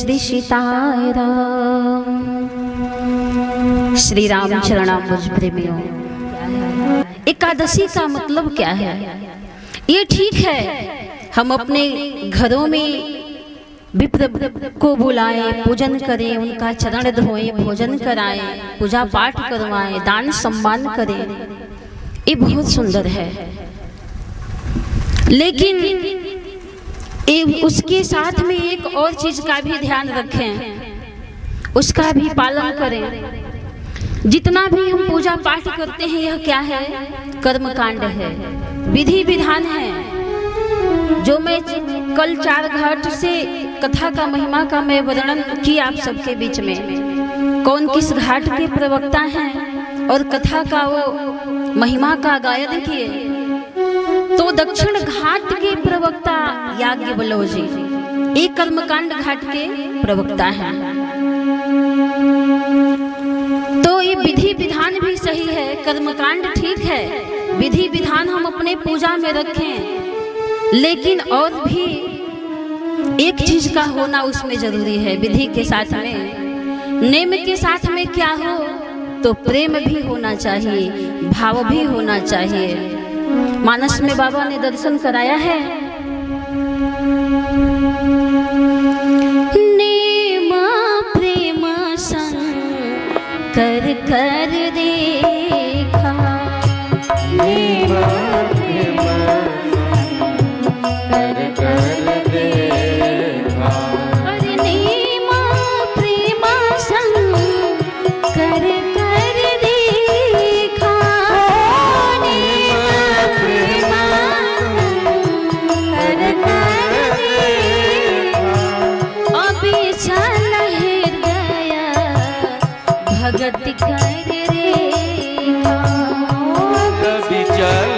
श्री सीताय राम। श्री राम चरणाम्बुज प्रेमियों, एकादशी का मतलब क्या है? ये ठीक है हम अपने घरों में विप्र को बुलाएं, पूजन करें, उनका चरण धोएं, भोजन कराएं, पूजा पाठ करवाएं, दान सम्मान करें, ये बहुत सुंदर है। लेकिन उसके साथ में एक और चीज का भी ध्यान रखें, उसका भी पालन करें। जितना भी हम पूजा पाठ करते हैं यह क्या है? कर्मकांड है, विधि विधान है। जो मैं कल 4 घाट से कथा का महिमा का मैं वर्णन किया आप सबके बीच में, कौन किस घाट के प्रवक्ता हैं और कथा का वो महिमा का गायन किए, तो दक्षिण घाट के प्रवक्ता याज्ञवल्क्य जी एक कर्मकांड घाट के प्रवक्ता हैं। तो ये विधि विधान भी सही है, कर्मकांड ठीक है, विधि विधान हम अपने पूजा में रखें, लेकिन और भी एक चीज का होना उसमें जरूरी है। विधि के साथ में, नेम के साथ में क्या हो तो प्रेम भी होना चाहिए, भाव भी होना चाहिए। मानस में बाबा ने दर्शन कराया है, नेम प्रेम संग कर कर देखा, नेम प्रेम कर कर देखा, अरे नेम प्रेम संग कर कर देखा, नेम प्रेम कर कर देखा, अभी चल हृदय भगत कर रेखा, अभी चल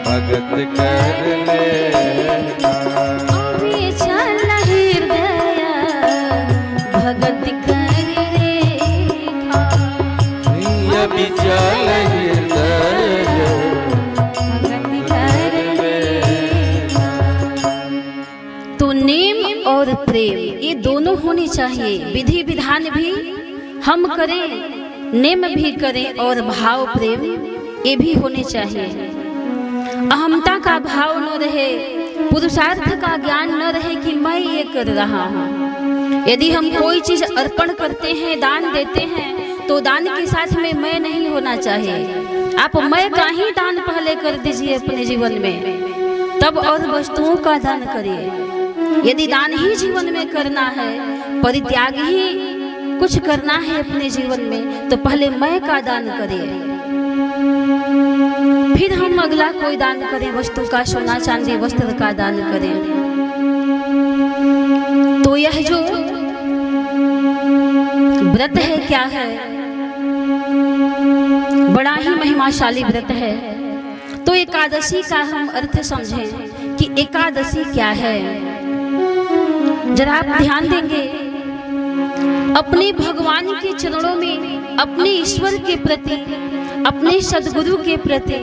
भगत कर लेखा, अभी चल हृदय भगत कर रेखा, अभी चल हृदय भगत कर रेखा। तो नेम और प्रेम ये दोनों होनी चाहिए। विधि विधान भी हम करें, नेम भी करें, और भाव प्रेम ये भी होने चाहिए। अहमता का भाव न रहे, पुरुषार्थ का ज्ञान न रहे कि मैं ये कर रहा हूँ। यदि हम कोई चीज अर्पण करते हैं, दान देते हैं, तो दान के साथ में मैं नहीं होना चाहिए। आप मैं का ही दान पहले कर दीजिए अपने जीवन में, तब और वस्तुओं का दान करिए। यदि दान ही जीवन में करना है, परित्याग ही कुछ करना है अपने जीवन में, तो पहले मैं का दान करिए, फिर हम अगला कोई दान करें, वस्तु का, सोना चांदी वस्त्र का दान करें। तो यह जो व्रत है क्या है? बड़ा ही महिमाशाली व्रत है। तो एकादशी का हम अर्थ समझें कि एकादशी क्या है। जरा आप ध्यान देंगे, अपने भगवान के चरणों में, अपने ईश्वर के प्रति, अपने सदगुरु के प्रति,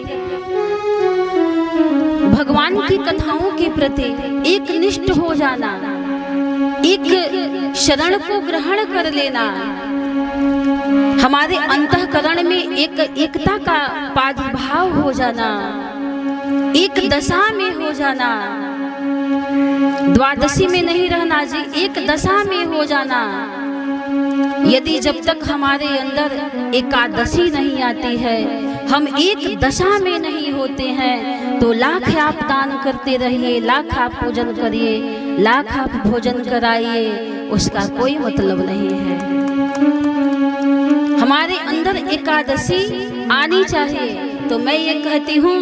भगवान की कथाओं के प्रति एक निष्ठ हो जाना, एक शरण को ग्रहण कर लेना, हमारे अंतःकरण में एक एकता का प्रादुर्भाव हो जाना, एक दशा में हो जाना, द्वादशी में नहीं रहना जी, एक दशा में हो जाना। यदि जब तक हमारे अंदर एकादशी नहीं आती है, हम एक दशा में नहीं होते हैं, तो लाख आप दान करते रहिए, लाख आप पूजन करिए, लाख आप भोजन कराइए, उसका कोई मतलब नहीं है। हमारे अंदर एकादशी आनी चाहिए। तो मैं ये कहती हूँ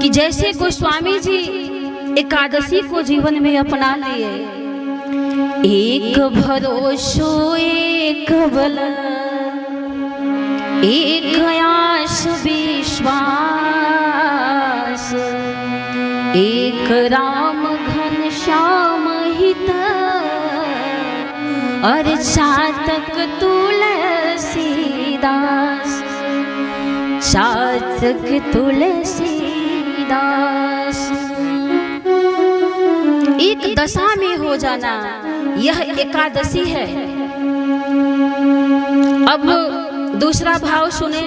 कि जैसे गोस्वामी जी एकादशी को जीवन में अपना लिए, एक भरोसो एक बल, एक आस विश्वास, एक राम घन श्याम हित, और चातक तुलसीदास, चातक तुलसीदास। एक दशा में हो जाना, यह एकादशी है। अब दूसरा भाव सुने,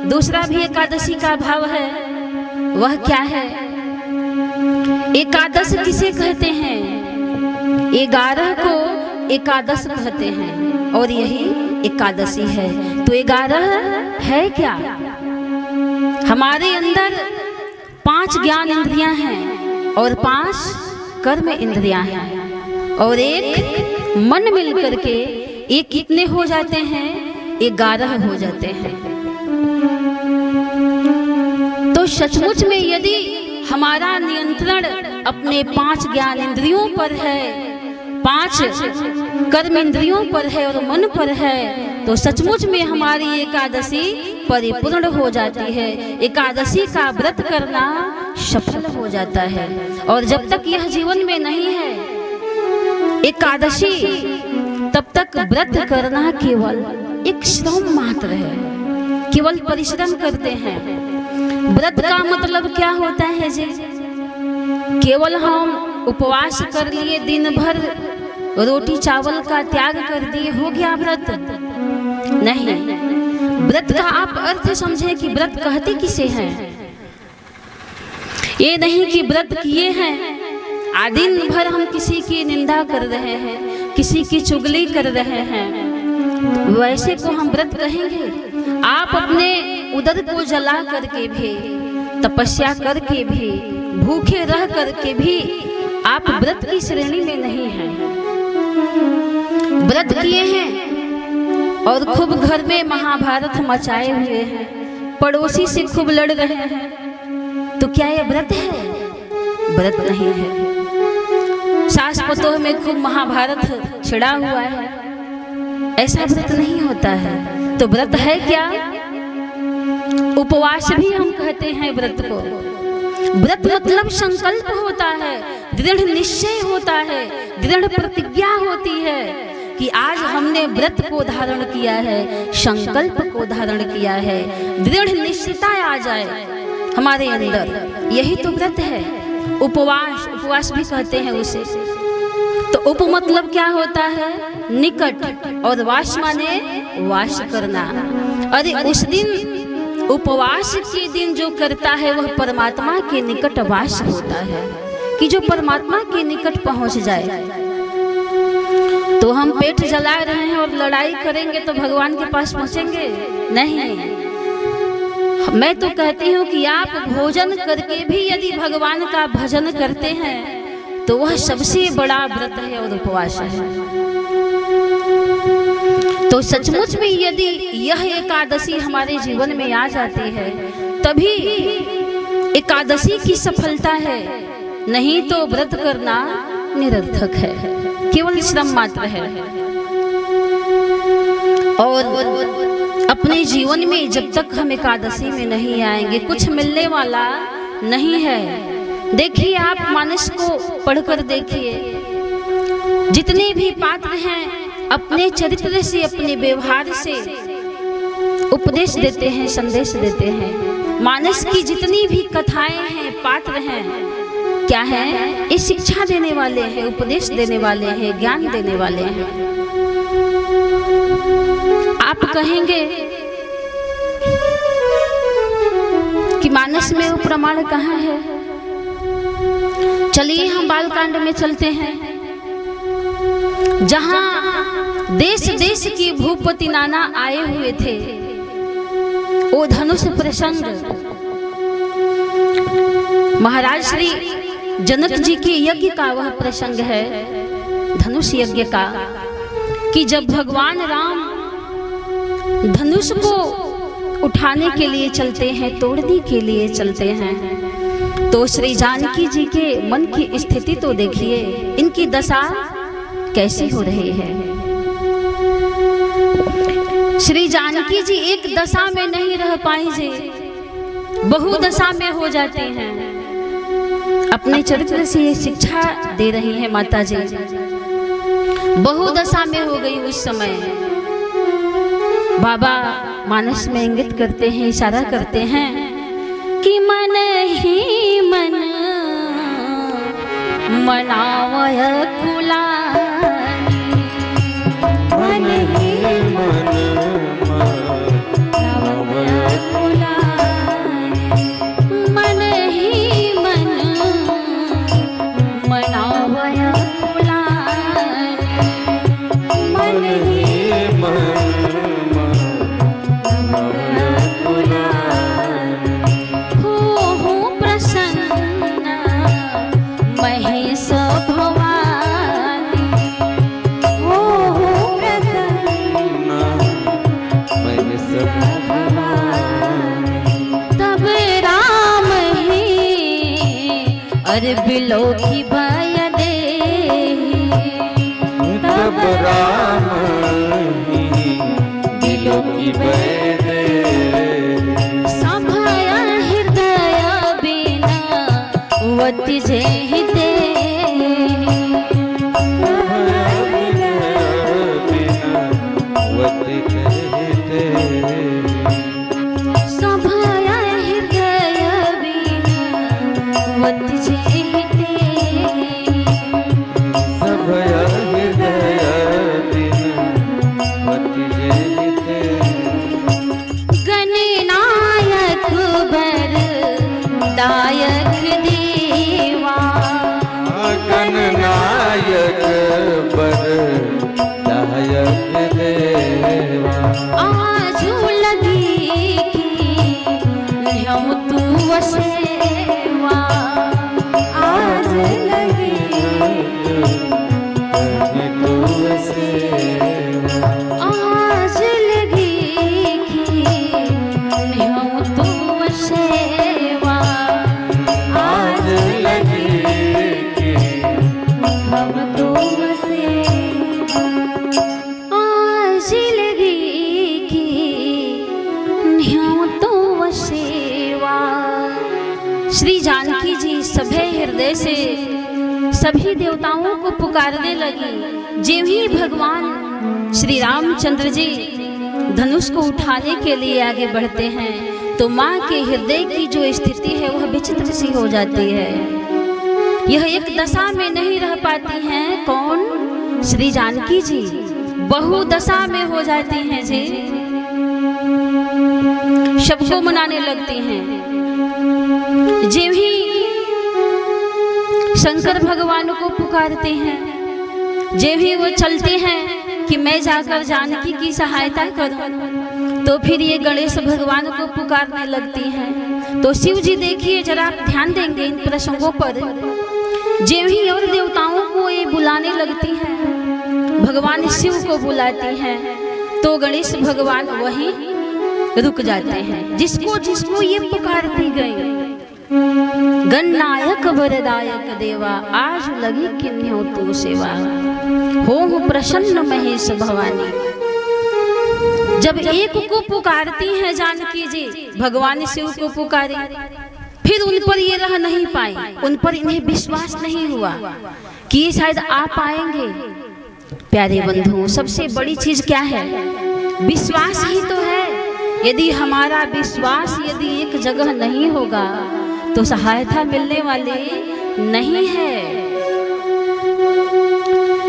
दूसरा भी एकादशी का भाव है। वह क्या है? एकादश किसे कहते हैं? 11 को एकादश कहते हैं और यही एकादशी है। तो 11 है क्या? हमारे अंदर 5 ज्ञान इंद्रियां हैं और 5 कर्म इंद्रियां हैं और एक मन मिलकर के ये कितने हो जाते हैं? 11 हो जाते हैं। तो सचमुच में यदि हमारा नियंत्रण अपने 5 ज्ञान इंद्रियों पर है, 5 कर्म इंद्रियों पर है और मन पर है, तो सचमुच में हमारी एकादशी परिपूर्ण हो जाती है। एकादशी का व्रत करना सफल हो जाता है। और जब तक यह जीवन में नहीं है एकादशी, तब तक व्रत करना केवल एक श्रम मात्र है, केवल परिश्रम करते हैं। व्रत का मतलब क्या होता है जी? केवल हम उपवास कर लिए, दिन भर रोटी चावल का त्याग कर दिए, हो गया व्रत? नहीं। व्रत का आप अर्थ समझे कि व्रत कहते किसे हैं। ये नहीं कि व्रत किए हैं, दिन भर हम किसी की निंदा कर रहे हैं, किसी की चुगली कर रहे हैं, वैसे को हम व्रत कहेंगे? आप अपने उदर को जला करके भी, तपस्या करके भी, भूखे रह करके भी आप व्रत की श्रेणी में नहीं हैं। व्रत किए हैं और खूब घर में महाभारत मचाए हुए हैं, पड़ोसी से खूब लड़ रहे हैं, तो क्या ये व्रत है? व्रत नहीं है। सास पतोह में खूब महाभारत छिड़ा हुआ है, ऐसा व्रत नहीं होता है। तो व्रत है क्या? उपवास भी हम कहते हैं व्रत को। व्रत मतलब संकल्प होता है, दृढ़ निश्चय होता है, दृढ़ प्रतिज्ञा होती है कि आज हमने व्रत को धारण किया है, संकल्प को धारण किया है, दृढ़ निश्चयता आ जाए हमारे अंदर, यही तो व्रत है। उपवास, उपवास भी कहते हैं उसे। तो उप मतलब क्या होता है? निकट, और वास माने वास करना। अरे उस दिन, उपवास के दिन जो करता है वह परमात्मा के निकट वास होता है, कि जो परमात्मा के निकट पहुंच जाए। तो हम पेट जला रहे हैं और लड़ाई करेंगे तो भगवान के पास पहुंचेंगे? नहीं। मैं तो कहती हूँ कि आप भोजन करके भी यदि भगवान का भजन करते हैं तो वह सबसे बड़ा व्रत है और उपवास है। तो सचमुच में यदि यह एकादशी हमारे जीवन में आ जाती है तभी एकादशी की सफलता है, नहीं तो व्रत करना निरर्थक है, केवल श्रम मात्र है। और अपने जीवन में जब तक हम एकादशी में नहीं आएंगे कुछ मिलने वाला नहीं है। देखिए, आप मानस को पढ़कर देखिए, जितने भी पात्र हैं अपने चरित्र से, अपने व्यवहार से उपदेश देते हैं, संदेश देते हैं। मानस की जितनी भी कथाएं हैं, पात्र हैं, क्या है? ये शिक्षा देने वाले हैं, उपदेश देने वाले हैं, ज्ञान देने वाले हैं। आप कहेंगे कि मानस में वो प्रमाण कहाँ है? चलिए हम बालकांड में चलते हैं, जहां देश देश की भूपति नाना आए हुए थे। वो धनुष प्रसंग महाराज श्री जनक जी के यज्ञ का वह प्रसंग है, धनुष यज्ञ का, कि जब भगवान राम धनुष को उठाने के लिए चलते हैं, तोड़ने के लिए चलते हैं, तो श्री जानकी जी के मन की स्थिति तो देखिए, इनकी दशा कैसी हो रही है। श्री जानकी जी एक दशा में नहीं रह पाई जी, बहुदशा में हो जाते हैं। अपने चरित्र से ये शिक्षा दे रही है माता जी। बहुदशा में हो गई उस समय। बाबा मानस में इंगित करते हैं, इशारा करते हैं कि मन ही मन मनावय कुलानी मन ही मन मनावय कुलानी मन ही मन मनावय कुलानी मन ही हो प्रसन्न महेश भवानी हो प्रसन्न तब राम ही अरे बिलो की भय दे तब राम ही बिलो की भय दे सभय हृदय बिना वति जे हिते सभय हृदय बिना वति जे हिते सभय हृदय पति जयते गणनायक बर दायक देवा गणनायक बर दायक देवा आजू लगी कि हम तू सेवा आज लगी तू सेवा आज लगी कि हम तू सेवा आज लगी कि हम तू सेवा आज लगी कि हम तू सेवा। श्री जानकी जी सभे हृदय से सभी देवताओं को पुकारने लगी। ज्यों ही भगवान श्री रामचंद्र जी धनुष को उठाने के लिए आगे बढ़ते हैं तो माँ के हृदय की जो स्थिति है वह विचित्र सी हो जाती है। यह एक दशा में नहीं रह पाती हैं। कौन? श्री जानकी जी बहु दशा में हो जाती हैं जी। सबको मनाने लगती हैं। ज्यों ही शंकर भगवान को पुकारते हैं, ज्यों ही वो चलते हैं कि मैं जाकर जानकी की सहायता करूं, तो फिर ये गणेश भगवान को पुकारने लगती हैं। तो शिव जी देखिए, जरा आप ध्यान देंगे इन प्रसंगों पर। ज्यों ही और देवताओं को ये बुलाने लगती हैं, भगवान शिव को बुलाती हैं, तो गणेश भगवान वहीं रुक जाते हैं। जिसको जिसको ये पुकारती गई, गणनायक वरदायक देवा आज लगी किन्हीं तू सेवा हो प्रसन्न महेश भवानी। जब एक को पुकारती हैं जानकी जी, भगवान शिव को पुकारी, फिर उन पर ये रह नहीं पाई, उन पर इन्हें विश्वास नहीं हुआ कि ये शायद आ पाएंगे। प्यारे बंधुओं, सबसे बड़ी चीज क्या है? विश्वास ही तो है। यदि हमारा विश्वास यदि एक जगह नहीं होगा तो सहायता मिलने वाली नहीं है।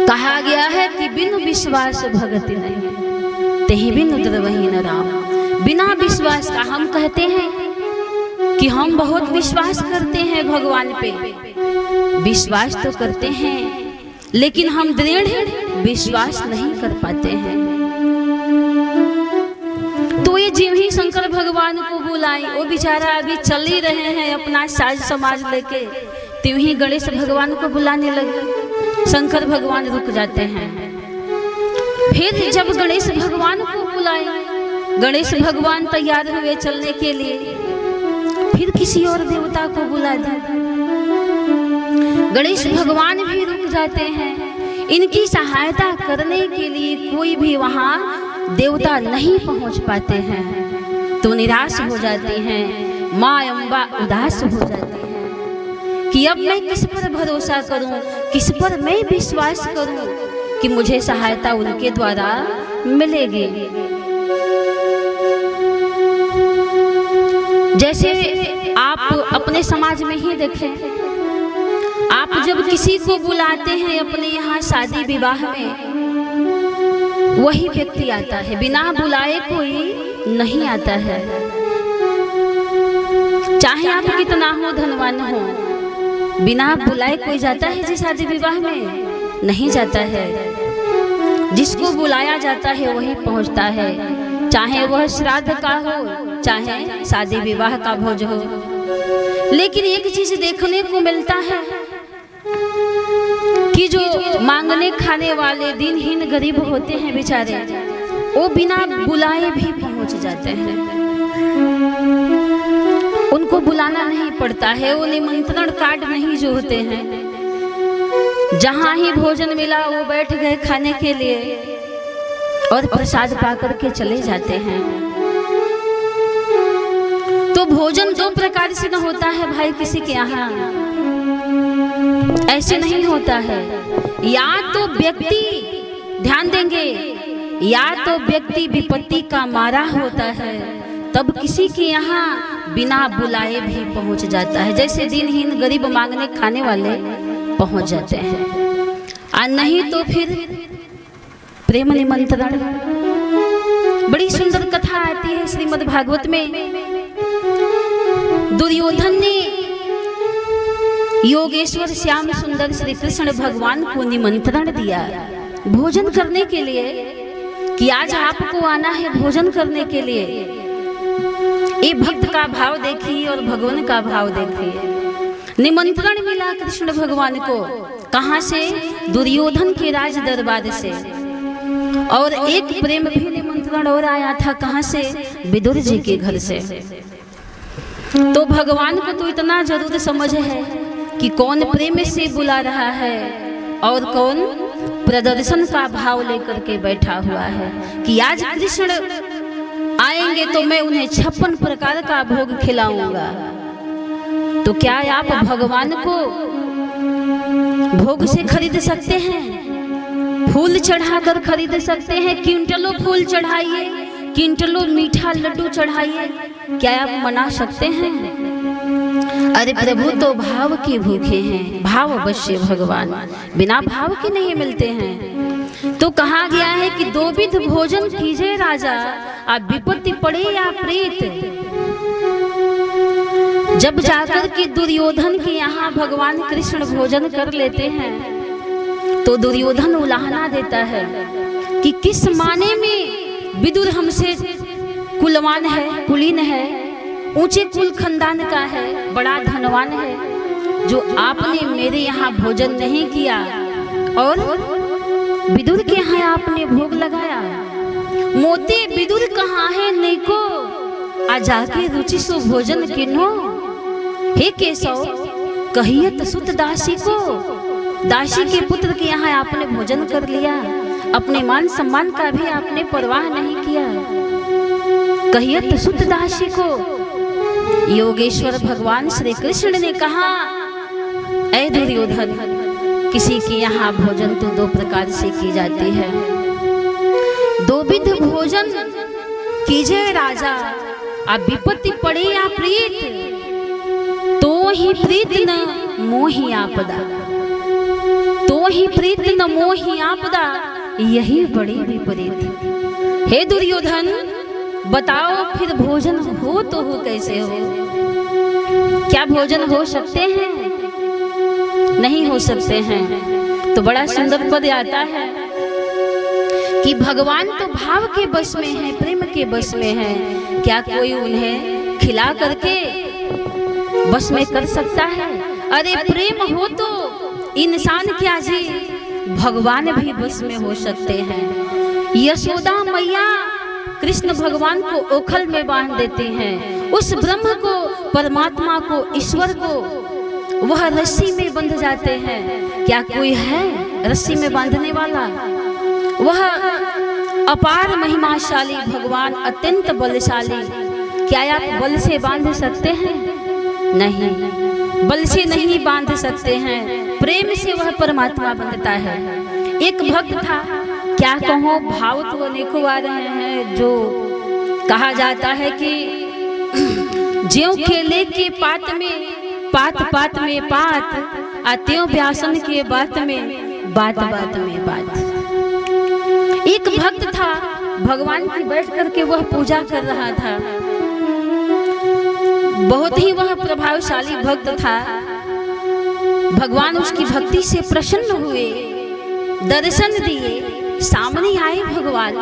कहा गया है कि बिनु विश्वास भगति नहीं, तेहि बिनु द्रवहि न राम। बिना विश्वास का हम कहते हैं कि हम बहुत विश्वास करते हैं भगवान पे, विश्वास तो करते हैं, लेकिन हम दृढ़ विश्वास नहीं कर पाते हैं। तो ये जीव ही शंकर भगवान को बुलाई, वो बेचारा अभी चल ही रहे हैं अपना साज समाज लेके, त्यों ही गणेश भगवान को बुलाने लगे। शंकर भगवान रुक जाते हैं। फिर जब गणेश भगवान को बुलाए, गणेश भगवान तैयार हुए चलने के लिए, फिर किसी और देवता को बुला दिया। गणेश भगवान भी रुक जाते हैं। इनकी सहायता करने के लिए कोई भी वहां देवता नहीं पहुंच पाते हैं, तो निराश हो जाती हैं। माँ अम्बा उदास हो जाती हैं कि अब मैं किस पर भरोसा करूं, किस पर मैं विश्वास करूं कि मुझे सहायता उनके द्वारा मिलेगी। जैसे आप अपने समाज में ही देखें, आप जब किसी को बुलाते हैं अपने यहाँ शादी विवाह में, वही व्यक्ति आता है, बिना बुलाए कोई नहीं आता है। चाहे आप कितना हो धनवान हो, बिना बुलाए कोई जाता है जी शादी विवाह में? नहीं जाता है। जिसको बुलाया जाता है वही पहुंचता है, चाहे वह श्राद्ध का हो, चाहे शादी विवाह का भोज हो। लेकिन एक चीज देखने को मिलता है कि जो मांगने खाने वाले दिनहीन गरीब होते हैं बेचारे, वो बिना बुलाए भी पहुंच जाते हैं। उनको बुलाना नहीं पड़ता है, वो निमंत्रण कार्ड नहीं जो होते हैं, जहां ही भोजन मिला वो बैठ गए खाने के लिए और प्रसाद पाकर के चले जाते हैं। तो भोजन दो प्रकार से न होता है भाई किसी के यहाँ, ऐसे नहीं होता है। या तो व्यक्ति, ध्यान देंगे, या तो व्यक्ति विपत्ति का मारा होता है, तब किसी के यहाँ बिना बुलाए भी पहुंच जाता है। जैसे दिनहीन गरीब मांगने खाने वाले पहुंच जाते हैं, और नहीं तो फिर प्रेम निमंत्रण। बड़ी सुंदर कथा आती है श्रीमद् भागवत में। दुर्योधन ने योगेश्वर श्याम सुंदर श्री कृष्ण भगवान को निमंत्रण दिया भोजन करने के लिए, कि आज आपको आना है भोजन करने के लिए। ये भक्त का भाव देखिए और भगवान का भाव देखिए। निमंत्रण मिला कृष्ण भगवान को, कहां से? दुर्योधन के राज दरबार से। और एक प्रेम भी निमंत्रण और आया था, कहां से? विदुर जी के घर से। तो भगवान को तो इतना जरूर समझ है कि कौन प्रेम से बुला रहा है और कौन प्रदर्शन का भाव लेकर के बैठा हुआ है, कि आज कृष्ण आएंगे तो मैं उन्हें 56 प्रकार का भोग खिलाऊंगा। तो क्या आप भगवान को भोग से खरीद सकते हैं? फूल चढ़ाकर खरीद सकते हैं? क्विंटलों फूल चढ़ाइए, क्विंटलों मीठा लड्डू चढ़ाइए, क्या आप मना सकते हैं? अरे प्रभु तो भाव के भूखे हैं, भाव अवश्य भगवान बिना भाव के नहीं मिलते हैं। तो कहा गया है कि दो विध भोजन कीजिए राजा, आप विपत्ति पड़े या प्रीत। जब जाकर के दुर्योधन के यहाँ भगवान कृष्ण भोजन कर लेते हैं, तो दुर्योधन उलाहना देता है कि किस माने में विदुर हमसे कुलवान है, कुलीन है, ऊंचे कुल खानदान का है, बड़ा धनवान है, जो आपने मेरे यहाँ भोजन नहीं किया और विदुर के यहाँ आपने भोग लगाया। मोते विदुर कहाँ है नेको, आ जाके रुचि सो भोजन किन्हो। हे केशव कहियत सुत दासी को, दासी के पुत्र के यहाँ आपने भोजन कर लिया, अपने मान सम्मान का भी आपने परवाह नहीं किया। कहियत सुत दासी को। योगेश्वर भगवान श्री कृष्ण ने कहा, ऐ दुर्योधन, किसी के यहाँ भोजन तो दो प्रकार से की जाती है। दो विध भोजन कीजिए राजा, अब विपत्ति पड़े या प्रीत, तो ही प्रीत न मोहि आपदा, तो ही प्रीत न मोहि आपदा, यही बड़ी विपरीत। हे दुर्योधन, बताओ फिर भोजन हो तो हो कैसे हो? क्या भोजन हो सकते हैं? नहीं हो सकते हैं। तो बड़ा सुंदर पद आता है कि भगवान तो भाव के बस में है, प्रेम के बस में है, क्या कोई उन्हें खिला करके बस में कर सकता है? अरे प्रेम हो तो इंसान क्या जी, भगवान भी बस में हो सकते हैं। यशोदा मैया कृष्ण भगवान को ओखल में बांध देते हैं, उस ब्रह्म को, परमात्मा को, ईश्वर को वह रस्सी में बंध जाते हैं। क्या कोई है रस्सी में बांधने वाला? वह अपार महिमाशाली भगवान, अत्यंत बलशाली, क्या आप बल से बांध सकते हैं? नहीं, बल से नहीं बांध सकते हैं, प्रेम से वह परमात्मा बनता है। एक भक्त था, क्या कहो भाव तो अनेकों आ रहे हैं, जो कहा जाता है कि ज्यों केले के पात में पात पात में पात, आत्यो व्यासन के बात में बात एक भक्त था, भगवान की बैठ करके वह पूजा कर रहा था। बहुत ही वह प्रभावशाली भक्त था। भगवान उसकी भक्ति से प्रसन्न हुए, दर्शन दिए, सामने आए भगवान।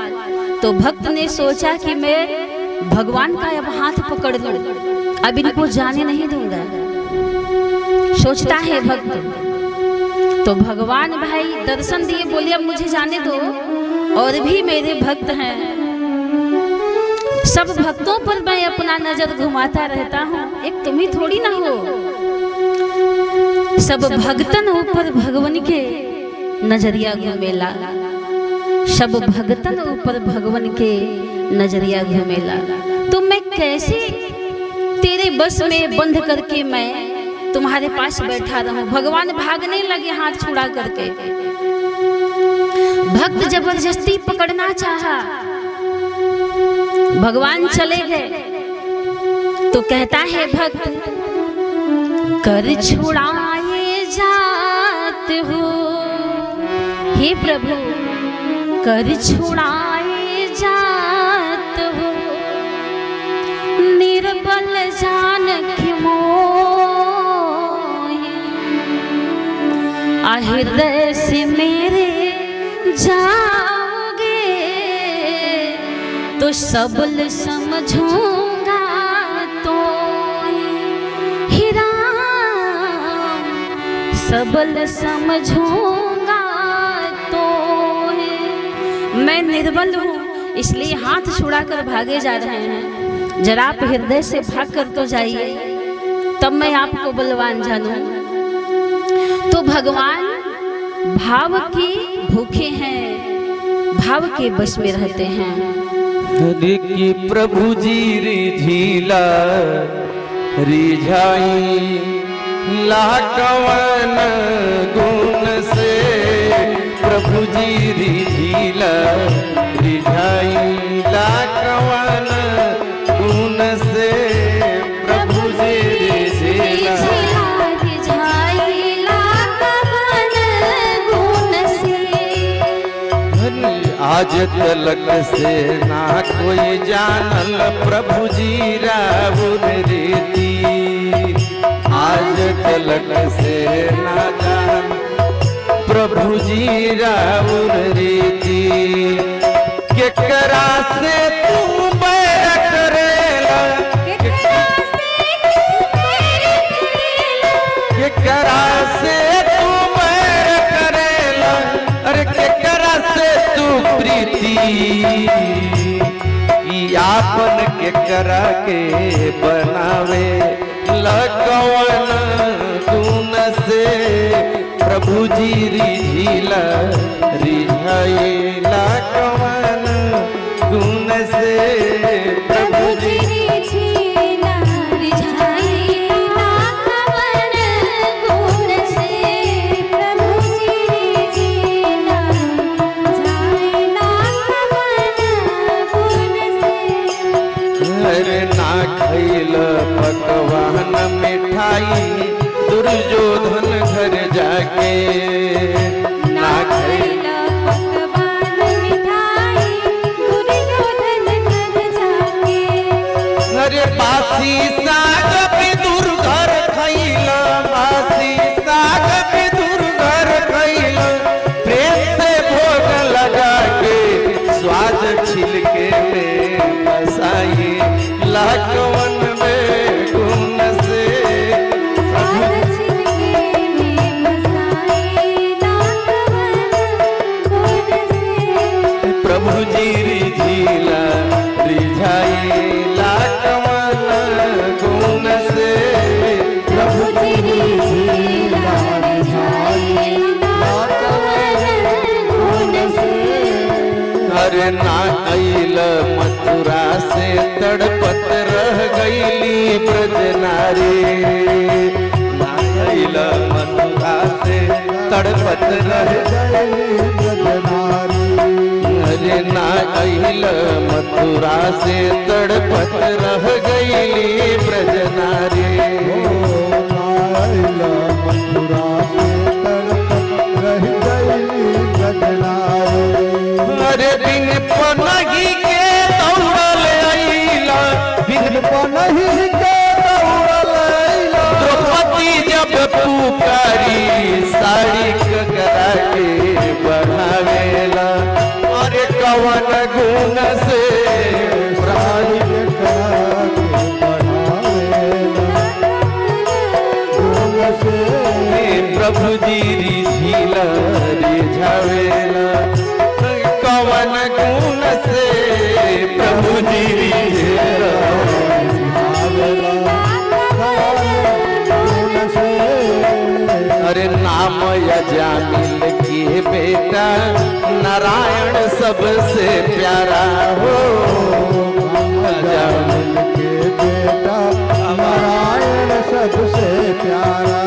तो भक्त ने सोचा कि मैं भगवान का अब हाथ पकड़ लूं, अब इनको जाने नहीं दूंगा, सोचता है भक्त। तो भगवान भाई दर्शन दिए, बोले अब मुझे जाने दो, और भी मेरे भक्त हैं, सब भक्तों पर मैं अपना नजर घुमाता रहता हूँ, एक तुम ही थोड़ी ना हो। सब भक्तन ऊपर भगवान के नजरिया घुमेला, सब भगतन ऊपर भगवान के नजरिया घुमेला। तो मैं कैसे तेरे बस में बंद करके मैं तुम्हारे पास बैठा रहूं। भगवान भागने लगे हाथ छुड़ा करके। भक्त जबरदस्ती पकड़ना चाहा, भगवान चले गए। तो कहता है भक्त, कर छुड़ाए जात हो, हे प्रभु कर छुड़ाए जात हो, निर्बल जान की मोहि, हृदय से मेरे जाओगे तो सबल समझूंगा, तो ही राम सबल समझूंगा। तो मैं निर्बल हूँ, इसलिए हाथ छुड़ाकर भागे जा रहे हैं। जरा आप हृदय से भाग कर तो जाइए, तब मैं आपको बलवान जानूं। तो भगवान भाव के भूखे हैं, भाव के बस में रहते हैं। हरि की प्रभु जी रिझिला रिझाई लाकवन गुण से, प्रभु जी रिझिला रिझाई लाकवन गुण से, प्रभु जी रिझिला आज तलक से ना कोई जानल प्रभु जी राउर रीति, आज तलक से ना जान प्रभु जी राउर रीति। केकरा से तू बैर करेला, केकरा से तू बैर करेला, अरे केकरा से तू प्रीति, आपन के करा के बनावे लगवन गुण से, प्रभु जी रिझिला रिझाई लगवन गुण से, प्रभु जी रिझिला रिझाई लगवन गुण से, प्रभु जी रिझिला रिझाई लगवन गुण से। अरे ना खैल पकवान मिठाई दुर्योधन घर जाके, ना खैल पकवान मिठाई दुर्योधन घर जाके, अरे बासी साग विदुर घर खैल, बासी साग विदुर घर खैल, प्रेम से भोग लगा के स्वाद छिलके में बसाई लाकवन में गुण से, प्रभु जी रिझिला रिझाई लाकवन गुण से, प्रभु जी रिझिला रिझाई लाकवन गुण से। अरे ना अइल मथुरा से तड़पत रह गईली ब्रज नारी, ना अइल मथुरा से तड़पत रह गईली ब्रज नारी, अरे ना अइल मथुरा से तड़पत रह गईली ब्रज नारी, ना अइल मथुरा कवन गुण से प्रभु जी रिझिला रिझावेला कवन गुण से प्रभु जी रिझिला अरे नाम यजामिल के बेटा नारायण सबसे प्यारा हो यजामिल के बेटा नारायण सबसे प्यारा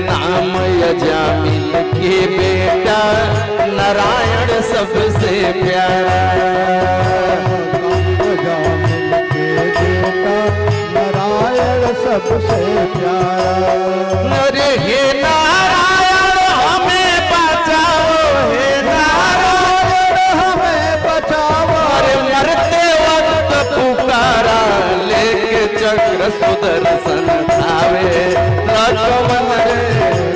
नाम यजामिल के बेटा नारायण सबसे प्यारा यजामिल के बेटा नारायण सबसे प्यारा अरे हे नारायण हमें बचाओ हे नारायण हमें बचाओ अरे मरते वक्त पुकारा लेके चक्र सुदर्शन धावे कवन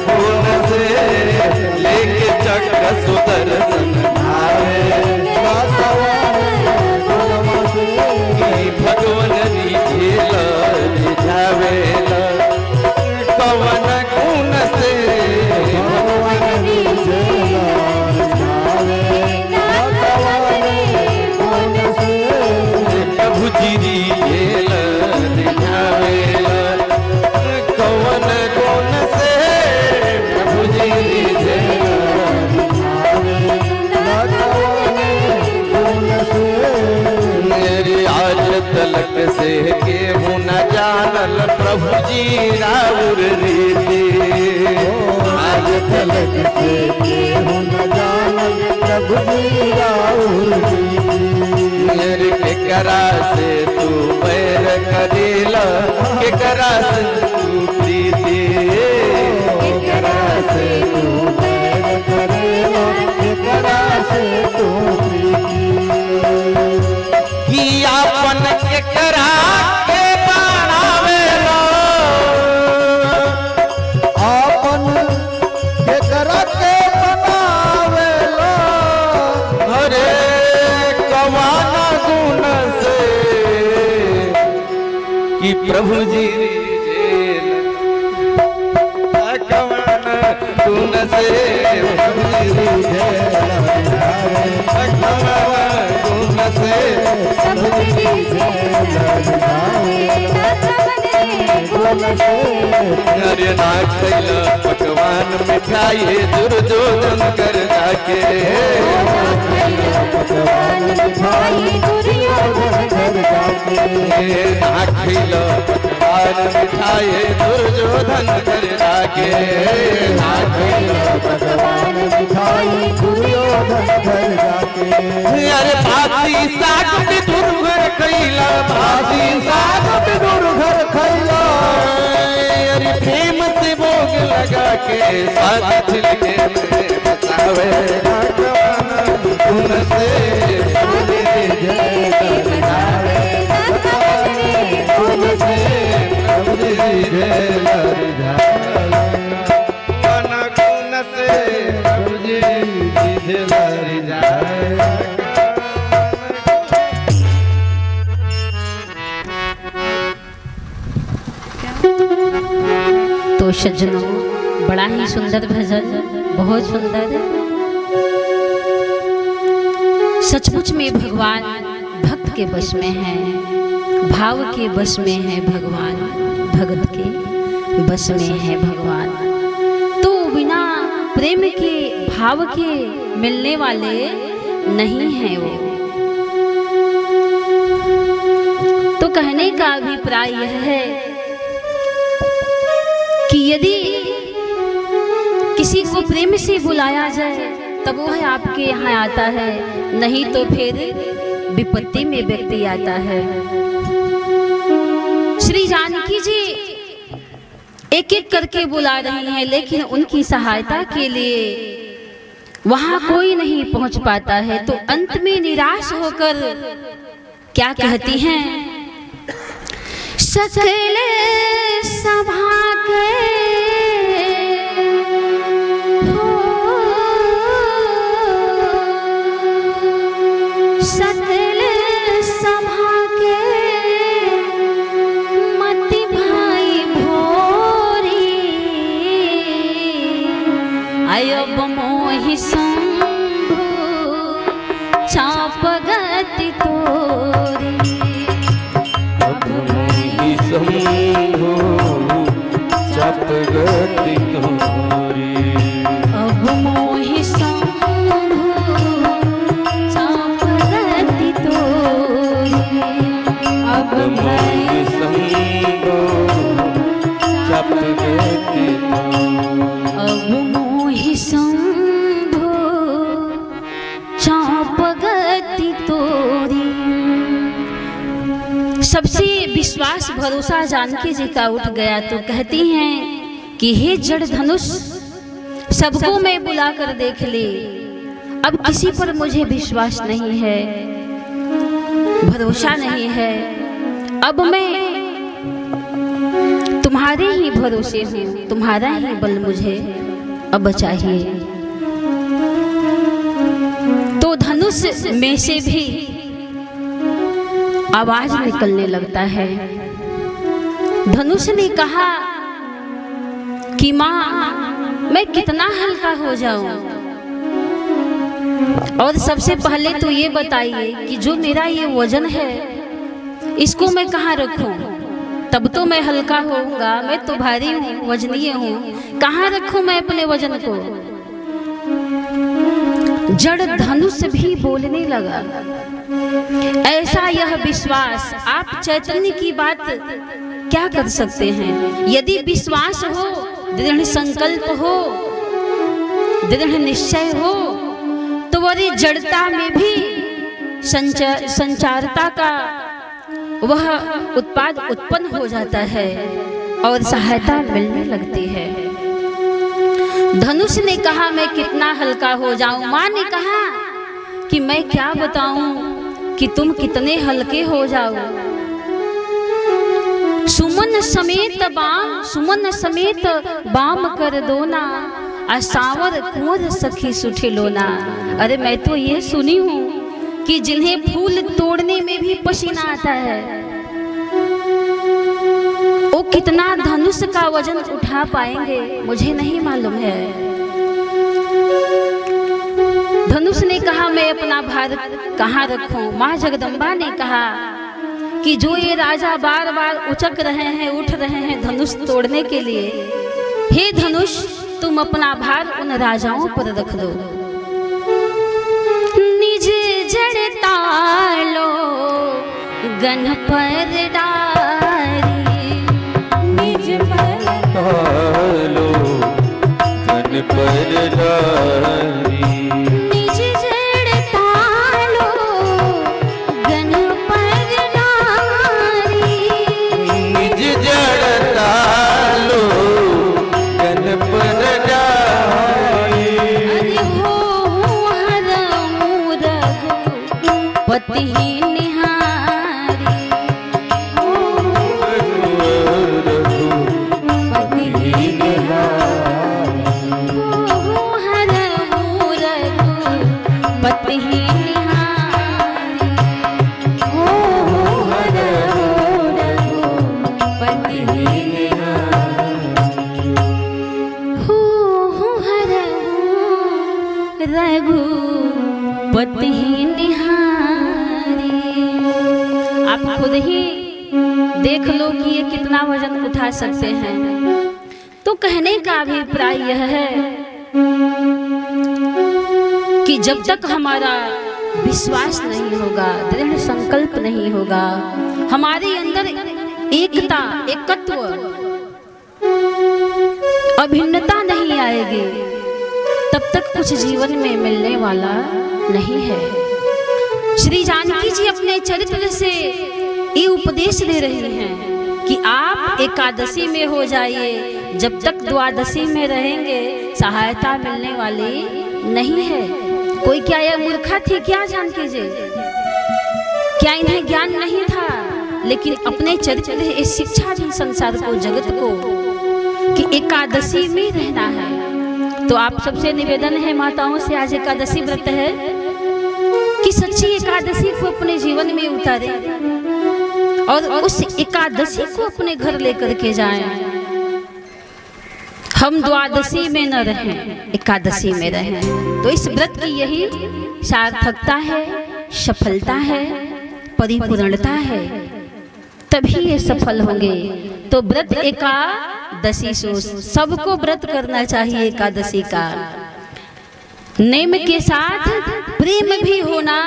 गुण से लेके चक्र सुदर्शन धावे भगवन रिझेला रिझावेला कवन गुण से भगवान रिझेला गुण से प्रभु जी रिझेला रिझावेला कवन गुण से प्रभु जी रिझेला मेरी आज तलक से केहू न जानल प्रभु जी राउर रीति आज तलक से केहू न जानल प्रभु जी राउर मेरे केकरा से तू बैर करेला केकरा से तू प्रीति केकरा से तू बैर करेला केकरा से तू प्रीति कि आपन केकरा के बनावेला आपन केकरा के बनावेला अरे कवन गुण से कि प्रभु जी रिझेला कवन गुण से प्रभु जी रिझेला कवन गुण से अरे ना खैला पकवान मिठाई दुर्योधन कर जाके पकवान मिठाई दुर्योधन घर जाके ना खैला पकवान मिठाई दुर्योधन कर जाके ना खैला पकवान मिठाई दुर्योधन घर जाके अरे भाती साग भी दुर्घर खैला भाती साग भी दुर्घर खैला अरे प्रेम से भोग लगा के साथ छिलके में बचावे गुण से गुण से प्रभु जी रिझेला रिझावेला गुण से प्रभु जी रिझेला रिझावेला तो सज्जनों, बड़ा ही सुंदर भजन, बहुत सुंदर। सचमुच में भगवान भक्त के बस में है, भाव के बस में है भगवान, भगत के बस में है भगवान। तो बिना प्रेम के भाव के मिलने वाले नहीं है वो। तो कहने का अभिप्राय यह है कि यदि किसी को प्रेम से बुलाया जाए तब वो है आपके यहाँ आता है, नहीं तो फिर विपत्ति में व्यक्ति आता है। श्री जानकी जी एक एक करके बुला रही हैं, लेकिन उनकी सहायता के लिए वहां कोई नहीं पहुंच पाता है। तो अंत में निराश होकर क्या कहती हैं? सकल सभा के हो चाप गति तोरी। अब मोहि शंभो चाप गति तोरी। अब मोहि शंभो चाप गति तोरी। अब मोहि शंभो चाप गति तोरी। अब मोहि शंभो चाप गति तोरी। सबसे विश्वास भरोसा जानकी जी का उठ गया तो कहती हैं कि हे जड़ धनुष, सबको मैं बुला कर देख ली, अब किसी पर मुझे विश्वास नहीं है, भरोसा नहीं है। अब मैं तुम्हारे ही भरोसे हूँ, तुम्हारा ही बल मुझे अब चाहिए। तो धनुष में से भी आवाज निकलने लगता है। धनुष ने कहा कि माँ मैं कितना हल्का हो जाऊं, और सबसे पहले तो ये बताइए कि जो मेरा ये वजन है इसको मैं कहाँ रखूं, तब तो मैं हल्का होऊंगा। मैं तो भारी हूँ, वजनीय हूँ, कहाँ रखूं मैं अपने वजन को। जड़ धनुष भी बोलने लगा। ऐसा यह विश्वास, आप चैतन्य की बात क्या कर सकते हैं। यदि विश्वास हो, दृढ़ संकल्प हो, दृढ़ निश्चय हो, तो वही जड़ता में भी संचारता का वह उत्पाद उत्पन्न हो जाता है और सहायता मिलने लगती है। धनुष ने कहा मैं कितना हल्का हो जाऊं। माँ ने कहा कि मैं क्या बताऊं कि तुम कितने हल्के हो जाओ। सुमन समेत बाम कर दो ना, असावर कुंवर सखी सुठी लोना। अरे मैं तो ये सुनी हूँ कि जिन्हें फूल तोड़ने में भी पसीना आता है, वो कितना धनुष का वजन उठा पाएंगे मुझे नहीं मालूम है। धनुष ने कहा मैं अपना भार कहाँ रखूं। माँ जगदम्बा ने कहा कि जो ये राजा बार बार उचक रहे हैं, उठ रहे हैं धनुष तोड़ने के लिए, हे धनुष तुम अपना भार उन राजाओं पर रख दो। निज जड़ तालो गन पर डारी, निज तालो गन पर डारी। निज जड़ तालो गन पर डारी। निज जड़ तालो गन पर डारी। अरे हो हर पति निहारी, पति निहारी, हर पति निहारी, हर पति रघुपति निहारी। आप खुद ही देख लो कि ये कितना वजन उठा सकते हैं। तो कहने का अभिप्राय यह है कि जब तक हमारा विश्वास नहीं होगा, दृढ़ संकल्प नहीं होगा, हमारे अंदर एकता, एकत्व, अभिन्नता नहीं आएगी, तब तक कुछ जीवन में मिलने वाला नहीं है। श्री जानकी जी अपने चरित्र से ये उपदेश दे रही हैं कि आप एकादशी में हो जाइए, जब तक द्वादशी में रहेंगे सहायता मिलने वाली नहीं है। कोई क्या यह मूर्खा थी क्या जानकी जी? क्या इन्हें ज्ञान नहीं था? लेकिन अपने चरित्र से ये शिक्षा दी संसार को, जगत को, कि एकादशी में रहना है। तो आप सबसे निवेदन है माताओं से, आज एकादशी व्रत है, कि सच्ची एकादशी को अपने जीवन में उतारें और उस एकादशी को अपने घर लेकर के जाएं। हम द्वादशी में न रहें, एकादशी में रहें। तो इस व्रत की यही सार्थकता है, सफलता है, परिपूर्णता है, तभी ये सफल होंगे। तो व्रत एकादशी सो सबको व्रत करना चाहिए एकादशी का। नेम के साथ प्रेम भी होना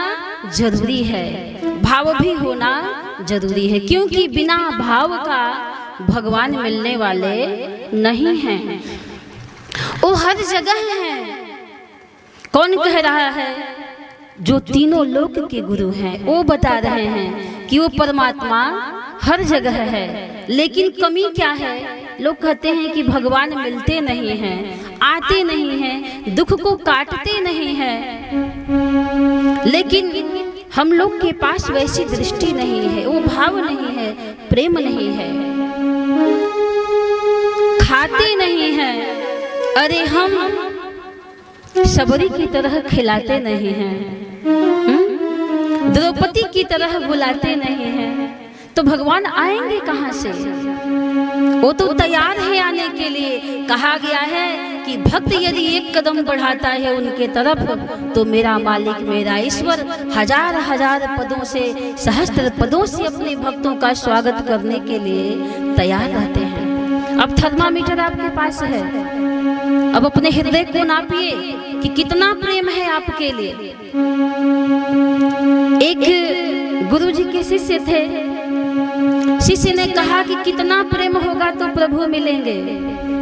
जरूरी है, भाव भी होना जरूरी है, क्योंकि बिना भाव का भगवान मिलने वाले नहीं हैं। वो हर जगह हैं। कौन कह रहा है? जो तीनों लोक के गुरु हैं वो बता रहे हैं कि वो परमात्मा हर जगह है। लेकिन कमी क्या है? लोग कहते हैं कि भगवान मिलते नहीं हैं, आते नहीं हैं, दुख को काटते नहीं हैं। लेकिन हम लोग के पास वैसी दृष्टि नहीं है, वो भाव नहीं है, प्रेम नहीं है, खाते नहीं हैं। अरे हम सबरी की तरह खिलाते नहीं हैं, द्रौपदी की तरह बुलाते नहीं हैं, तो भगवान आएंगे कहाँ से? वो तो तैयार है आने के लिए। कहा गया है कि भक्त यदि एक कदम बढ़ाता है उनके तरफ, तो मेरा मालिक, मेरा ईश्वर हजार हजार पदों से, सहस्त्र पदों से अपने भक्तों का स्वागत करने के लिए तैयार रहते हैं। अब थर्मामीटर आपके पास है, अब अपने हृदय को नापिए कि कितना प्रेम है आपके लिए। एक गुरुजी के शिष्य थे, शिष्य ने कहा कि कितना प्रेम होगा तो प्रभु मिलेंगे,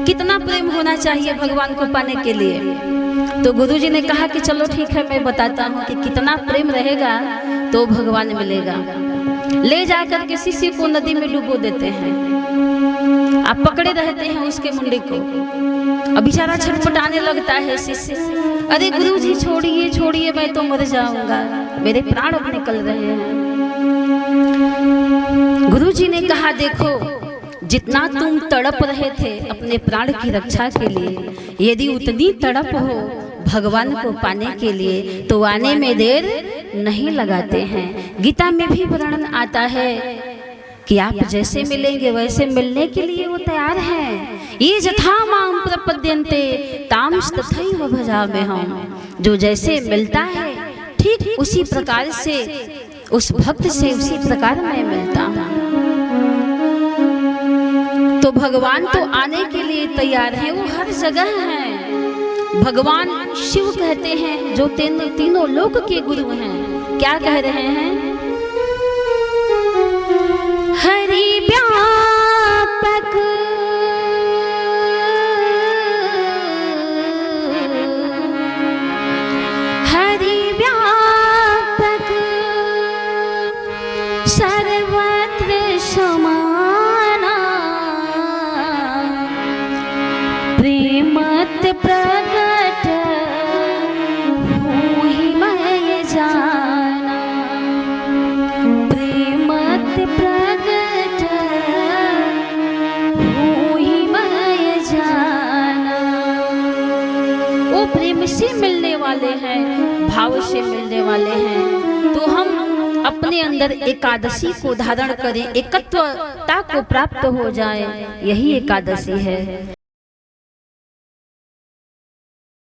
कितना प्रेम होना चाहिए भगवान को पाने के लिए? तो गुरुजी ने कहा कि चलो ठीक है, मैं बताता हूँ कि कितना प्रेम रहेगा तो भगवान मिलेगा। ले जाकर के शिष्य को नदी में डुबो देते हैं। आप पकड़े रहते हैं उसके मुंडी को, अब बेचारा छटपटाने लगता है शिष्य, अरे गुरुजी छोड़िए छोड़िए, मैं तो मर जाऊंगा, मेरे प्राण अब निकल रहे हैं। गुरुजी ने कहा, देखो जितना तुम तड़प रहे थे अपने प्राण की रक्षा के लिए, यदि उतनी तड़प हो भगवान को पाने के लिए तो आने में देर नहीं लगाते हैं। गीता में भी वर्णन आता है कि आप जैसे मिलेंगे वैसे मिलने के लिए वो तैयार हैं। ये जथा माम प्रपद्यन्ते तांश तथैव भजाम्यहम्। जो जैसे मिलता है ठीक उसी प्रकार से, उस भक्त से उसी प्रकार मैं मिलता हूँ। तो भगवान तो आने के लिए तैयार है, वो हर जगह हैं। भगवान शिव कहते हैं जो तीनों लोक के गुरु हैं। क्या कह रहे हैं? हरि व्यापक हरि व्यापक सर्वत्र समाना, प्रेमत प्रगट होहि मैं जाना, प्रेमत प्रगट होहि मैं जाना। वो प्रेम से मिलने वाले हैं, भाव से मिलने वाले हैं। तो हम अपने अंदर एकादशी को धारण करें, एकत्वता को प्राप्त हो जाए, यही एकादशी है।